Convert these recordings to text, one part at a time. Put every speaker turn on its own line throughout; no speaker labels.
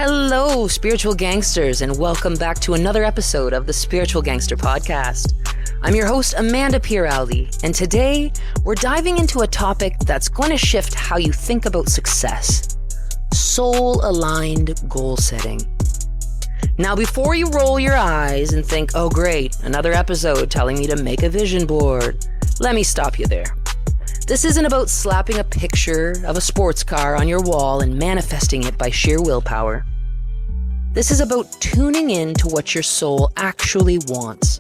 Hello, spiritual gangsters, and welcome back to another episode of the Spiritual Gangster Podcast. I'm your host, Amanda Pieraldi, and today we're diving into a topic that's going to shift how you think about success. Soul-aligned goal setting. Now, before you roll your eyes and think, oh great, another episode telling me to make a vision board, let me stop you there. This isn't about slapping a picture of a sports car on your wall and manifesting it by sheer willpower. This is about tuning in to what your soul actually wants.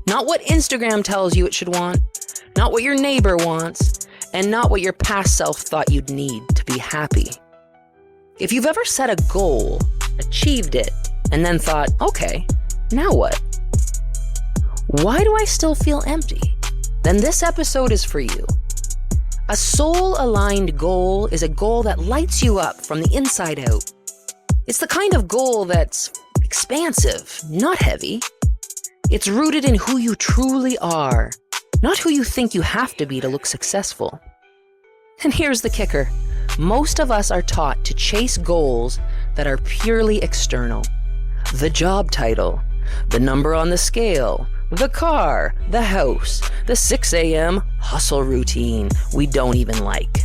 Not what Instagram tells you it should want, not what your neighbor wants, and not what your past self thought you'd need to be happy. If you've ever set a goal, achieved it, and then thought, okay, now what? Why do I still feel empty? Then this episode is for you. A soul-aligned goal is a goal that lights you up from the inside out. It's the kind of goal that's expansive, not heavy. It's rooted in who you truly are, not who you think you have to be to look successful. And here's the kicker. Most of us are taught to chase goals that are purely external. The job title, the number on the scale, the car, the house, the 6 a.m. hustle routine we don't even like.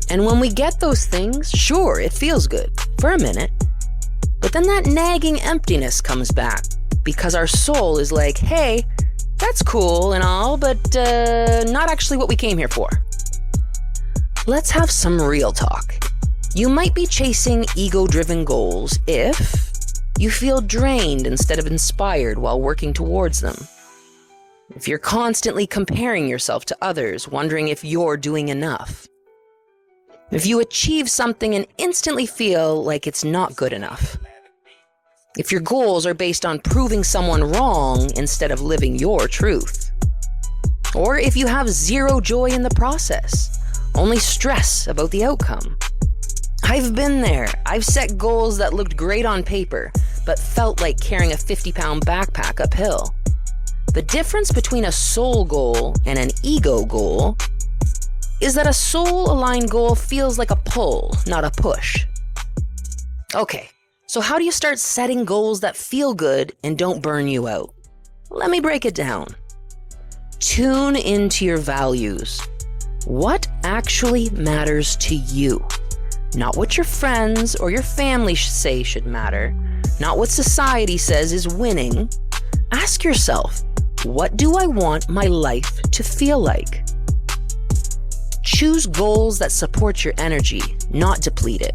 And when we get those things, sure, it feels good for a minute. But then that nagging emptiness comes back because our soul is like, hey, that's cool and all, but not actually what we came here for. Let's have some real talk. You might be chasing ego-driven goals if you feel drained instead of inspired while working towards them. If you're constantly comparing yourself to others, wondering if you're doing enough. If you achieve something and instantly feel like it's not good enough. If your goals are based on proving someone wrong instead of living your truth. Or if you have zero joy in the process, only stress about the outcome. I've been there. I've set goals that looked great on paper, but felt like carrying a 50-pound backpack uphill. The difference between a soul goal and an ego goal is that a soul-aligned goal feels like a pull, not a push. Okay, so how do you start setting goals that feel good and don't burn you out? Let me break it down. Tune into your values. What actually matters to you? Not what your friends or your family say should matter. Not what society says is winning. Ask yourself, what do I want my life to feel like? Choose goals that support your energy, not deplete it.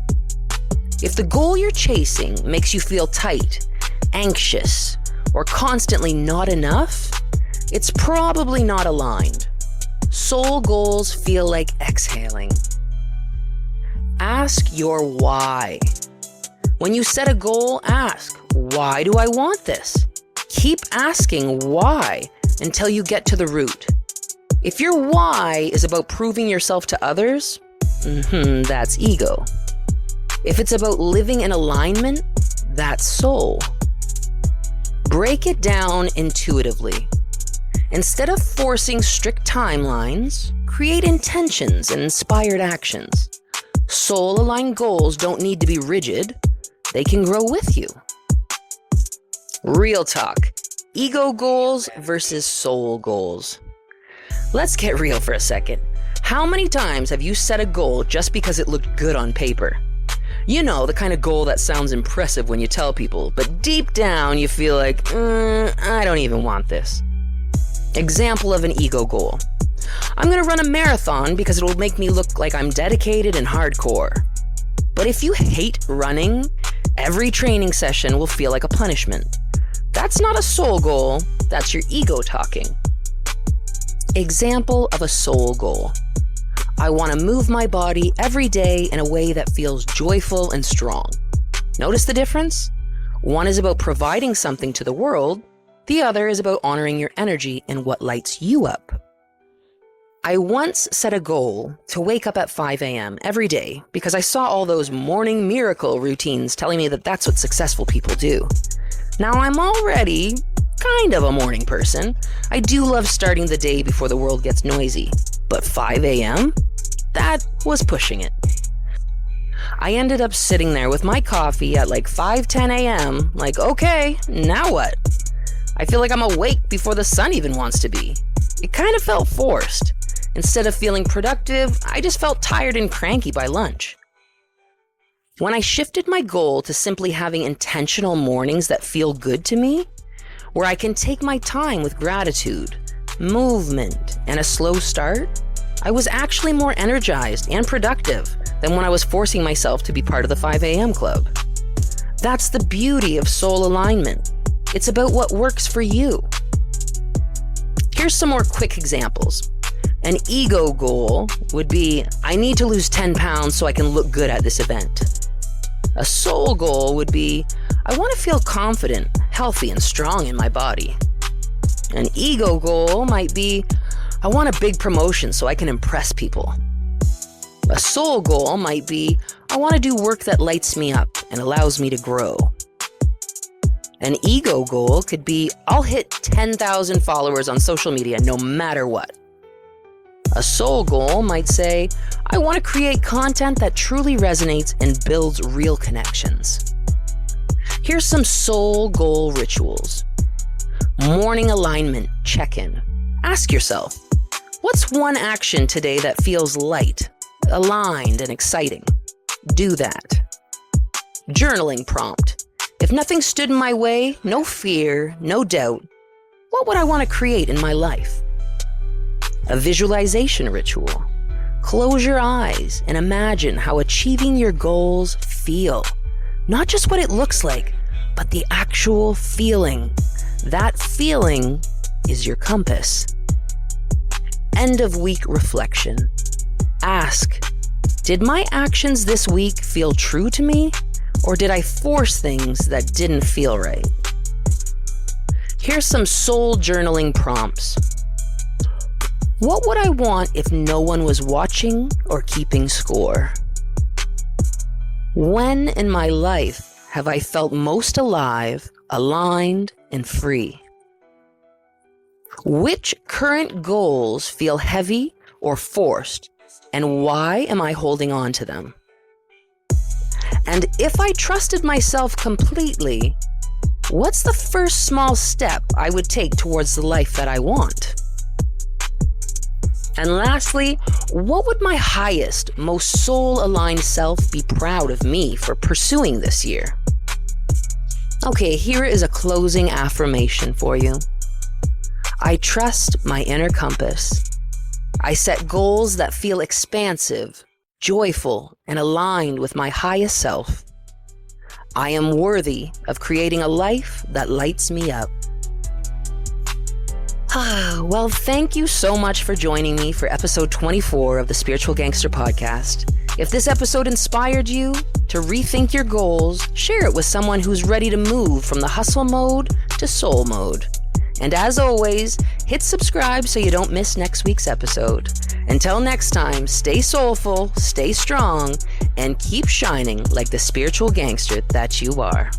If the goal you're chasing makes you feel tight, anxious, or constantly not enough, it's probably not aligned. Soul goals feel like exhaling. Ask your why. When you set a goal, ask, why do I want this? Keep asking why until you get to the root. If your why is about proving yourself to others, that's ego. If it's about living in alignment, that's soul. Break it down intuitively. Instead of forcing strict timelines, create intentions and inspired actions. Soul-aligned goals don't need to be rigid. They can grow with you. Real talk. Ego goals versus soul goals. Let's get real for a second. How many times have you set a goal just because it looked good on paper? You know, the kind of goal that sounds impressive when you tell people, but deep down you feel like, I don't even want this. Example of an ego goal. I'm going to run a marathon because it will make me look like I'm dedicated and hardcore. But if you hate running, every training session will feel like a punishment. That's not a soul goal, that's your ego talking. Example of a soul goal. I want to move my body every day in a way that feels joyful and strong. Notice the difference? One is about providing something to the world. The other is about honoring your energy and what lights you up. I once set a goal to wake up at 5 a.m. every day because I saw all those morning miracle routines telling me that that's what successful people do. Now I'm already kind of a morning person. I do love starting the day before the world gets noisy. But 5 a.m.? That was pushing it. I ended up sitting there with my coffee at like 5:10 a.m. like, okay, now what? I feel like I'm awake before the sun even wants to be. It kind of felt forced. Instead of feeling productive, I just felt tired and cranky by lunch. When I shifted my goal to simply having intentional mornings that feel good to me, where I can take my time with gratitude, movement, and a slow start, I was actually more energized and productive than when I was forcing myself to be part of the 5 a.m. club. That's the beauty of soul alignment. It's about what works for you. Here's some more quick examples. An ego goal would be, I need to lose 10 pounds so I can look good at this event. A soul goal would be, I want to feel confident, healthy, and strong in my body. An ego goal might be, I want a big promotion so I can impress people. A soul goal might be, I want to do work that lights me up and allows me to grow. An ego goal could be, I'll hit 10,000 followers on social media no matter what. A soul goal might say, I want to create content that truly resonates and builds real connections. Here's some soul goal rituals. Morning alignment check-in. Ask yourself, what's one action today that feels light, aligned, and exciting? Do that. Journaling prompt. If nothing stood in my way, no fear, no doubt, what would I want to create in my life? A visualization ritual. Close your eyes and imagine how achieving your goals feel. Not just what it looks like, but the actual feeling. That feeling is your compass. End of week reflection. Ask, did my actions this week feel true to me? Or did I force things that didn't feel right? Here's some soul journaling prompts. What would I want if no one was watching or keeping score? When in my life have I felt most alive, aligned, and free? Which current goals feel heavy or forced, and why am I holding on to them? And if I trusted myself completely, what's the first small step I would take towards the life that I want? And lastly, what would my highest, most soul-aligned self be proud of me for pursuing this year? Okay, here is a closing affirmation for you. I trust my inner compass. I set goals that feel expansive, joyful, and aligned with my highest self. I am worthy of creating a life that lights me up. Well, thank you so much for joining me for episode 24 of the Spiritual Gangster Podcast. If this episode inspired you to rethink your goals, share it with someone who's ready to move from the hustle mode to soul mode. And as always, hit subscribe so you don't miss next week's episode. Until next time, stay soulful, stay strong, and keep shining like the spiritual gangster that you are.